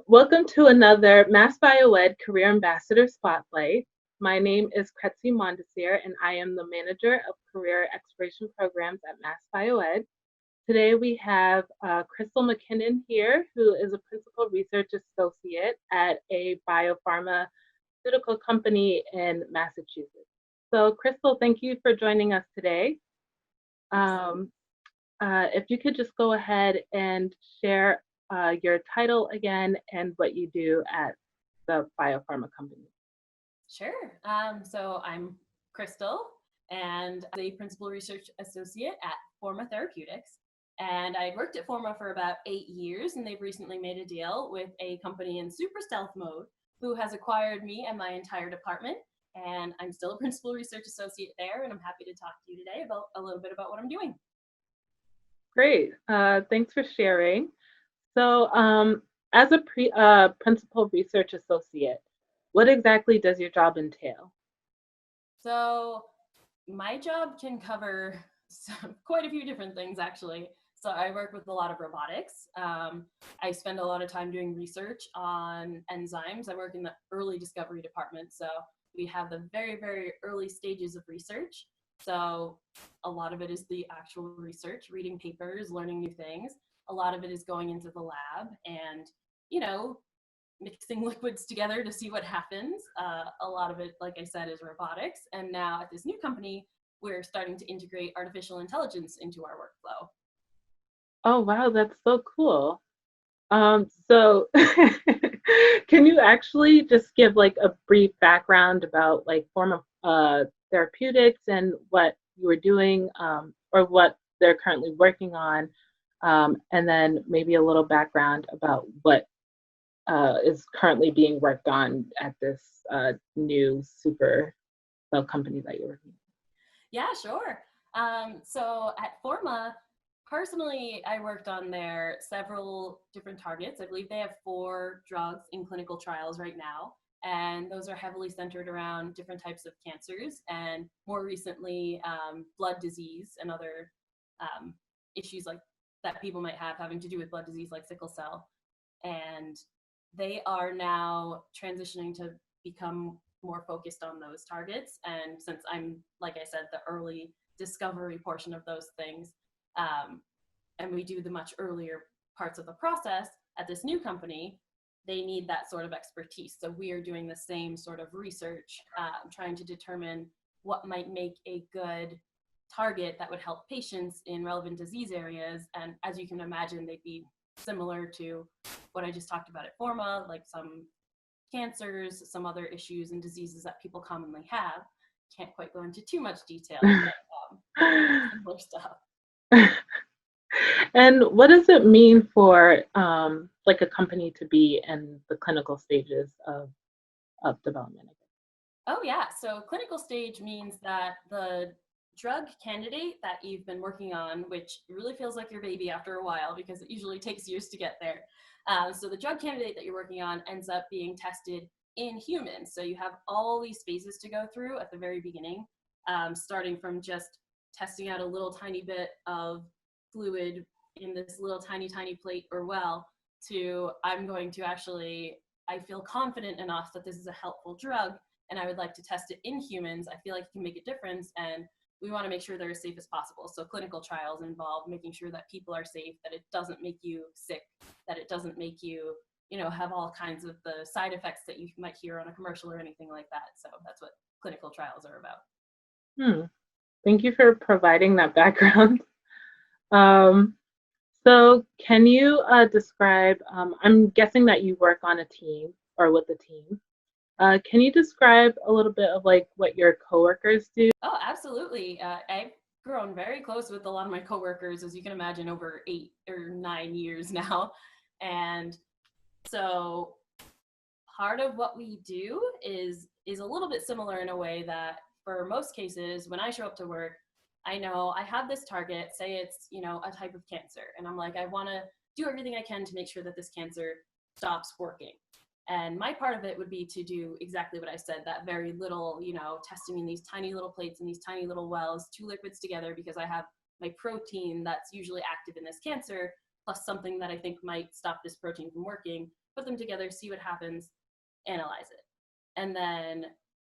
Welcome to another Mass BioEd Career Ambassador Spotlight. My name is Kretzy Mondesir, and I am the Manager of Career Exploration Programs at Mass BioEd. Today we have Crystal McKinnon here, who is a Principal Research Associate at a biopharmaceutical company in Massachusetts. So Crystal, thank you for joining us today. If you could just go ahead and share your title again and what you do at the biopharma company. Sure. So I'm Crystal, and I'm a Principal Research Associate at FORMA Therapeutics. And I worked at FORMA for about 8 years, and they've recently made a deal with a company in super stealth mode who has acquired me and my entire department. And I'm still a Principal Research Associate there, and I'm happy to talk to you today about a little bit about what I'm doing. Great. Thanks for sharing. So as a Principal Research Associate, what exactly does your job entail? So my job can cover quite a few different things, actually. So I work with a lot of robotics. I spend a lot of time doing research on enzymes. I work in the early discovery department. So we have the very, very early stages of research. So a lot of it is the actual research, reading papers, learning new things. A lot of it is going into the lab and, mixing liquids together to see what happens. A lot of it, like I said, is robotics. And now at this new company, we're starting to integrate artificial intelligence into our workflow. Oh, wow, that's so cool. So can you actually just give like a brief background about like FORMA Therapeutics and what you were doing or what they're currently working on, and then maybe a little background about what is currently being worked on at this new super company that you're working with? Yeah, sure. So at FORMA, personally, I worked on their several different targets. I believe they have 4 drugs in clinical trials right now, and those are heavily centered around different types of cancers, and more recently, blood disease and other issues like that people might have having to do with blood disease like sickle cell. And they are now transitioning to become more focused on those targets. And since I'm, like I said, the early discovery portion of those things, and we do the much earlier parts of the process at this new company, they need that sort of expertise. So we are doing the same sort of research, trying to determine what might make a good target that would help patients in relevant disease areas. And as you can imagine, they'd be similar to what I just talked about at FORMA, like some cancers, some other issues and diseases that people commonly have. Can't quite go into too much detail, but similar stuff. And what does it mean for like a company to be in the clinical stages of development? Oh yeah, so clinical stage means that the drug candidate that you've been working on, which really feels like your baby after a while because it usually takes years to get there. So the drug candidate that you're working on ends up being tested in humans. So you have all these phases to go through at the very beginning, starting from just testing out a little tiny bit of fluid in this little tiny plate or well to I'm going to actually, I feel confident enough that this is a helpful drug and I would like to test it in humans. I feel like it can make a difference and we want to make sure they're as safe as possible. So clinical trials involve making sure that people are safe, that it doesn't make you sick, that it doesn't make you, have all kinds of the side effects that you might hear on a commercial or anything like that. So that's what clinical trials are about. Thank you for providing that background. So can you describe, I'm guessing that you work on a team or with a team. Can you describe a little bit of like what your coworkers do? Oh, absolutely. I've grown very close with a lot of my coworkers, as you can imagine, over 8 or 9 years now. And so part of what we do is a little bit similar in a way that for most cases, when I show up to work, I know I have this target, say it's, a type of cancer. And I'm like, I want to do everything I can to make sure that this cancer stops working. And my part of it would be to do exactly what I said, that very little, testing in these tiny little plates and these tiny little wells, 2 liquids together, because I have my protein that's usually active in this cancer, plus something that I think might stop this protein from working. put them together, see what happens, analyze it. And then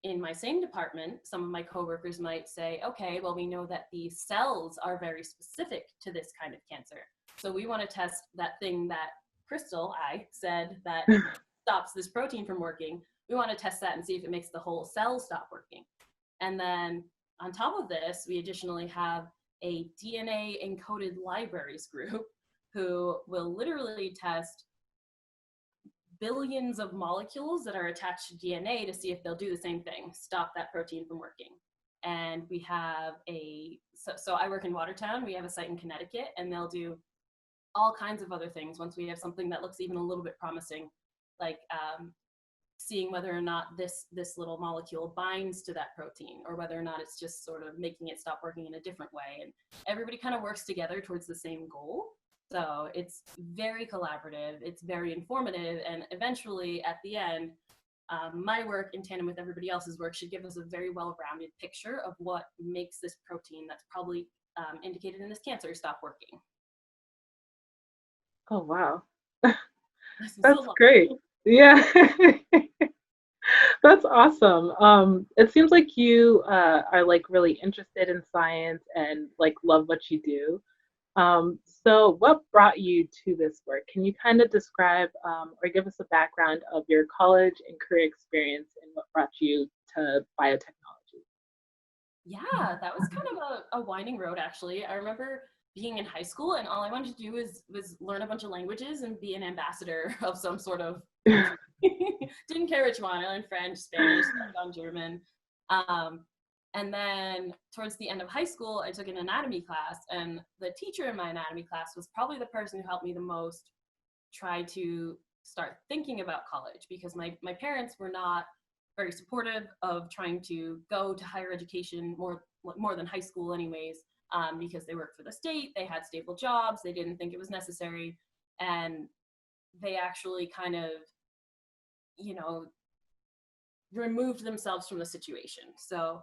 in my same department, some of my coworkers might say, okay, well, we know that these cells are very specific to this kind of cancer. So we want to test that thing that Crystal, I said that stops this protein from working. We want to test that and see if it makes the whole cell stop working. And then on top of this, we additionally have a DNA encoded libraries group who will literally test billions of molecules that are attached to DNA to see if they'll do the same thing, stop that protein from working. And we have so I work in Watertown, we have a site in Connecticut, and they'll do all kinds of other things once we have something that looks even a little bit promising, like seeing whether or not this little molecule binds to that protein, or whether or not it's just sort of making it stop working in a different way. And everybody kind of works together towards the same goal. So it's very collaborative, it's very informative, and eventually at the end, my work in tandem with everybody else's work should give us a very well-rounded picture of what makes this protein that's probably indicated in this cancer stop working. Oh, wow. This is so That's long. great. Yeah. That's awesome. It seems like you are like really interested in science and like love what you do. So what brought you to this work? Can you kind of describe or give us a background of your college and career experience and what brought you to biotechnology? Yeah, that was kind of a winding road, actually. I remember being in high school, and all I wanted to do was learn a bunch of languages and be an ambassador of some sort of country. Didn't care which one. I learned French, Spanish, on German. Um, and then towards the end of high school, I took an anatomy class, and the teacher in my anatomy class was probably the person who helped me the most try to start thinking about college, because my parents were not very supportive of trying to go to higher education more than high school anyways, because they worked for the state, they had stable jobs, they didn't think it was necessary, and they actually kind of, you know, removed themselves from the situation. So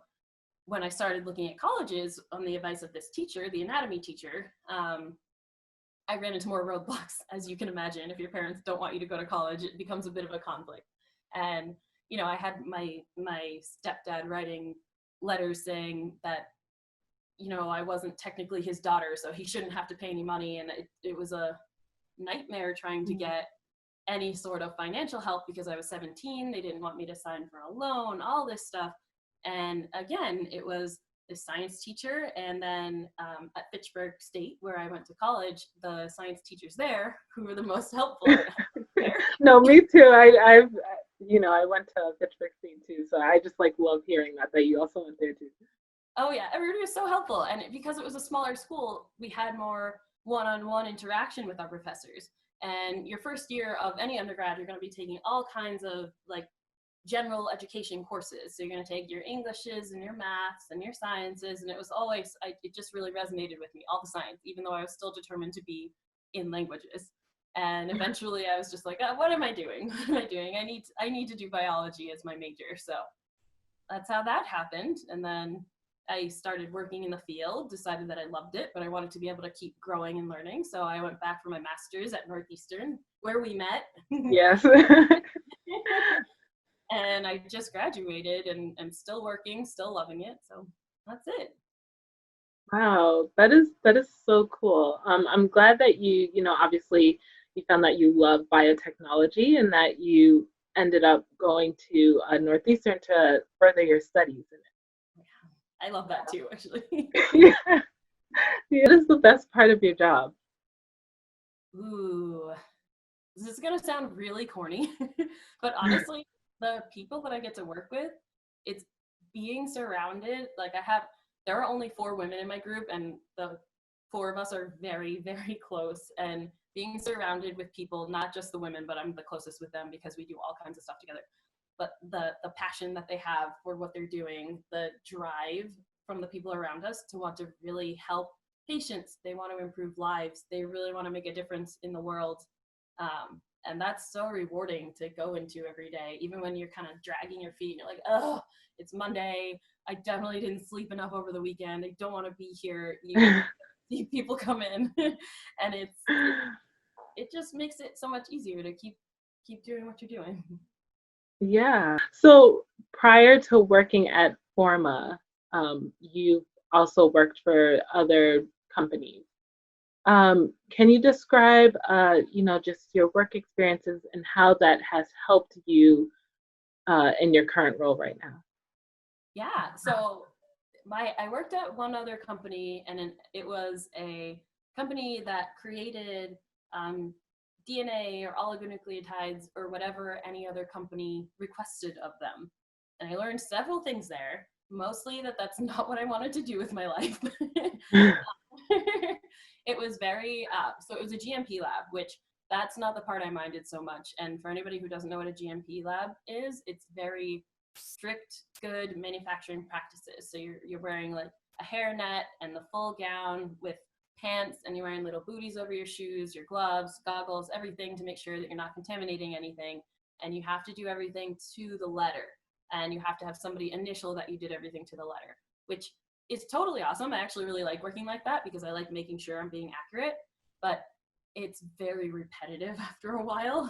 when I started looking at colleges on the advice of this teacher, the anatomy teacher, I ran into more roadblocks, as you can imagine. If your parents don't want you to go to college, it becomes a bit of a conflict. And I had my stepdad writing letters saying that I wasn't technically his daughter, so he shouldn't have to pay any money, and it was a nightmare trying to get any sort of financial help because I was 17. They didn't want me to sign for a loan, all this stuff. And again, it was the science teacher, and then at Fitchburg State, where I went to college, the science teachers there who were the most helpful. No, me too. I went to Pittsburgh State too, so I just like love hearing that you also went there too. Oh yeah, everybody was so helpful, and because it was a smaller school, we had more one-on-one interaction with our professors. And your first year of any undergrad, you're going to be taking all kinds of like general education courses. So you're going to take your Englishes and your maths and your sciences, and it was always, it just really resonated with me, all the science, even though I was still determined to be in languages. And eventually I was just like, oh, what am I doing? What am I doing? I need to do biology as my major. So that's how that happened. And then I started working in the field, decided that I loved it, but I wanted to be able to keep growing and learning. So I went back for my master's at Northeastern, where we met. Yes. And I just graduated, and I'm still working, still loving it. So that's it. Wow, that is so cool. I'm glad that obviously you found that you love biotechnology and that you ended up going to Northeastern to further your studies in I love that too, actually. it. Yeah, it is the best part of your job. Ooh, this is gonna sound really corny, but honestly, the people that I get to work with, it's being surrounded. Like there are only 4 women in my group, and the 4 of us are very, very close. And being surrounded with people, not just the women, but I'm the closest with them because we do all kinds of stuff together. But the passion that they have for what they're doing, the drive from the people around us to want to really help patients, they want to improve lives, they really want to make a difference in the world. And that's so rewarding to go into every day, even when you're kind of dragging your feet and you're like, oh, it's Monday, I definitely didn't sleep enough over the weekend, I don't want to be here. You see people come in and it just makes it so much easier to keep keep doing what you're doing. Yeah. So prior to working at Forma, you've also worked for other companies. Can you describe, just your work experiences and how that has helped you in your current role right now? Yeah. So I worked at one other company, and it was a company that created DNA or oligonucleotides or whatever any other company requested of them. And I learned several things there. Mostly that that's not what I wanted to do with my life. It was very so it was a GMP lab, which that's not the part I minded so much. And for anybody who doesn't know what a GMP lab is, it's very strict, good manufacturing practices. So you're wearing like a hairnet and the full gown with pants, and you're wearing little booties over your shoes, your gloves, goggles, everything to make sure that you're not contaminating anything. And you have to do everything to the letter. And you have to have somebody initial that you did everything to the letter, which is totally awesome. I actually really like working like that because I like making sure I'm being accurate, but it's very repetitive after a while.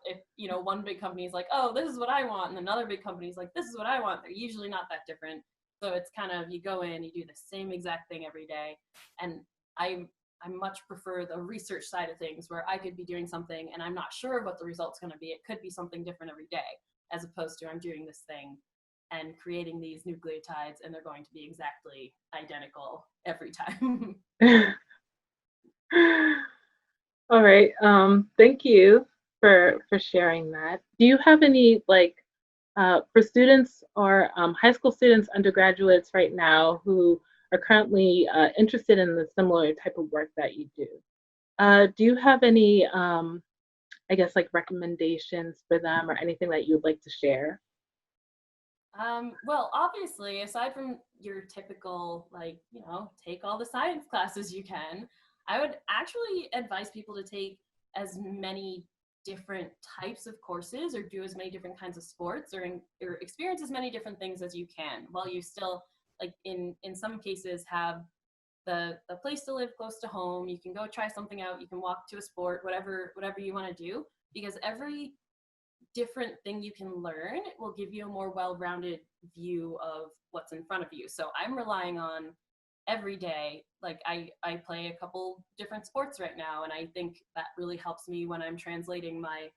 If one big company is like, oh, this is what I want, and another big company is like, this is what I want, they're usually not that different. So it's kind of, you go in, you do the same exact thing every day. And I much prefer the research side of things, where I could be doing something and I'm not sure what the result's going to be. It could be something different every day, as opposed to I'm doing this thing and creating these nucleotides and they're going to be exactly identical every time. All right. Thank you for sharing that. Do you have any for students or high school students, undergraduates right now who are currently interested in the similar type of work that you do? Do you have any, I guess, like recommendations for them or anything that you would like to share? Well, obviously, aside from your typical, like, take all the science classes you can, I would actually advise people to take as many different types of courses, or do as many different kinds of sports, or experience as many different things as you can, while you still, like, in some cases, have the place to live close to home. You can go try something out. You can walk to a sport, whatever you want to do, because every different thing you can learn will give you a more well-rounded view of what's in front of you. So I'm relying on every day, like I play a couple different sports right now, and I think that really helps me when I'm translating my,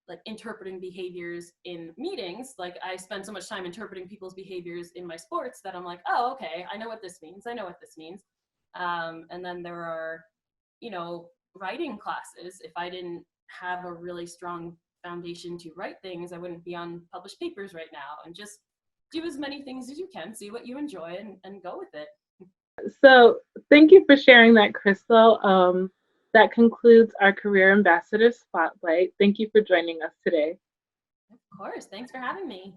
like, interpreting behaviors in meetings. Like, I spend so much time interpreting people's behaviors in my sports that I'm like, oh, okay, I know what this means. I know what this means. And then there are, writing classes. If I didn't have a really strong foundation to write things, I wouldn't be on published papers right now. And just do as many things as you can, see what you enjoy, and go with it. So thank you for sharing that, Crystal. That concludes our Career Ambassador Spotlight. Thank you for joining us today. Of course. Thanks for having me.